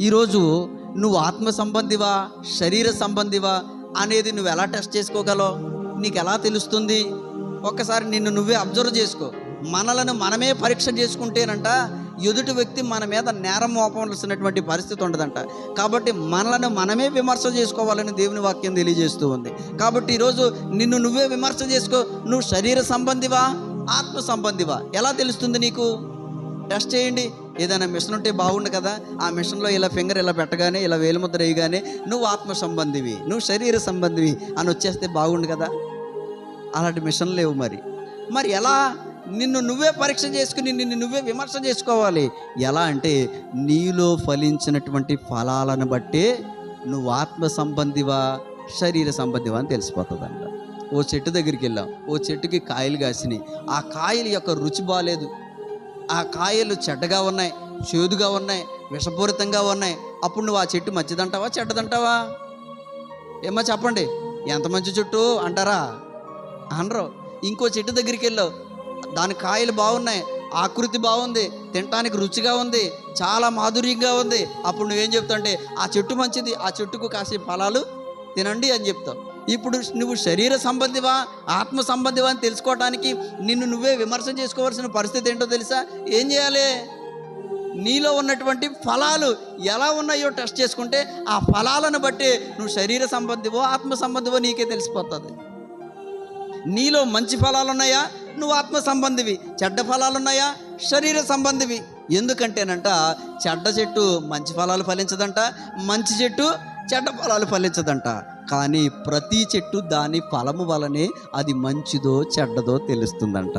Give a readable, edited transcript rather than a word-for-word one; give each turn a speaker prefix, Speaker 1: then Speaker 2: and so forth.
Speaker 1: ఈరోజు నువ్వు ఆత్మ సంబంధివా శరీర సంబంధివా అనేది నువ్వు ఎలా టెస్ట్ చేసుకోగలవు? నీకు ఎలా తెలుస్తుంది? ఒక్కసారి నిన్ను నువ్వే అబ్జర్వ్ చేసుకో. మనలను మనమే పరీక్ష చేసుకుంటేనంట ఎదుటి వ్యక్తి మన మీద నేరం మోపవలసినటువంటి పరిస్థితి ఉండదంట. కాబట్టి మనలను మనమే విమర్శ చేసుకోవాలని దేవుని వాక్యం తెలియజేస్తూ ఉంది. కాబట్టి ఈరోజు నిన్ను నువ్వే విమర్శ చేసుకో. నువ్వు శరీర సంబంధివా ఆత్మ సంబంధివా ఎలా తెలుస్తుంది నీకు? టెస్ట్ చేయండి. ఏదైనా మిషన్ ఉంటే బాగుండు కదా, ఆ మిషన్లో ఇలా ఫింగర్ ఇలా పెట్టగానే, ఇలా వేలుముద్ర వేయగానే నువ్వు ఆత్మ సంబంధివి నువ్వు శరీర సంబంధివి అని వచ్చేస్తే బాగుండు కదా. అలాంటి మిషన్ లేవు. మరి ఎలా నిన్ను నువ్వే పరీక్ష చేసుకుని నిన్ను నువ్వే విమర్శ చేసుకోవాలి? ఎలా అంటే నీలో ఫలించినటువంటి ఫలాలను బట్టే నువ్వు ఆత్మ సంబంధివా శరీర సంబంధివా అని తెలిసిపోతుందంట. ఓ చెట్టు దగ్గరికి వెళ్ళాం, ఓ చెట్టుకి కాయలు కాసినాయి. ఆ కాయల యొక్క రుచి బాగాలేదు, ఆ కాయలు చెడ్డగా ఉన్నాయి, చేదుగా ఉన్నాయి, విషపూరితంగా ఉన్నాయి. అప్పుడు నువ్వు ఆ చెట్టు మంచిదంటావా చెడ్డదంటావా? ఏమో చెప్పండి. ఎంత మంచి చెట్టు అంటారా? అనరు. ఇంకో చెట్టు దగ్గరికి వెళ్ళావు, దాని కాయలు బాగున్నాయి, ఆకృతి బాగుంది, తినటానికి రుచిగా ఉంది, చాలా మాధుర్యంగా ఉంది. అప్పుడు నువ్వేం చెప్తావు అంటే ఆ చెట్టు మంచిది, ఆ చెట్టుకు కాసే ఫలాలు తినండి అని చెప్తావు. ఇప్పుడు నువ్వు శరీర సంబంధివా ఆత్మ సంబంధివా అని తెలుసుకోవడానికి నిన్ను నువ్వే విమర్శ చేసుకోవాల్సిన పరిస్థితి ఏంటో తెలుసా? ఏం చేయాలి? నీలో ఉన్నటువంటి ఫలాలు ఎలా ఉన్నాయో టెస్ట్ చేసుకుంటే ఆ ఫలాలను బట్టి నువ్వు శరీర సంబంధివో ఆత్మ సంబంధివో నీకే తెలిసిపోతుంది. నీలో మంచి ఫలాలు ఉన్నాయా? నువ్వు ఆత్మ సంబంధివి. చెడ్డ ఫలాలు ఉన్నాయా? శరీర సంబంధివి. ఎందుకంటేనంట చెడ్డ చెట్టు మంచి ఫలాలు ఫలించదంట, మంచి చెట్టు చెడ్డ ఫలాలు ఫలించదంట. కానీ ప్రతి చెట్టు దాని ఫలము వలనే అది మంచిదో చెడ్డదో తెలుస్తుందంట.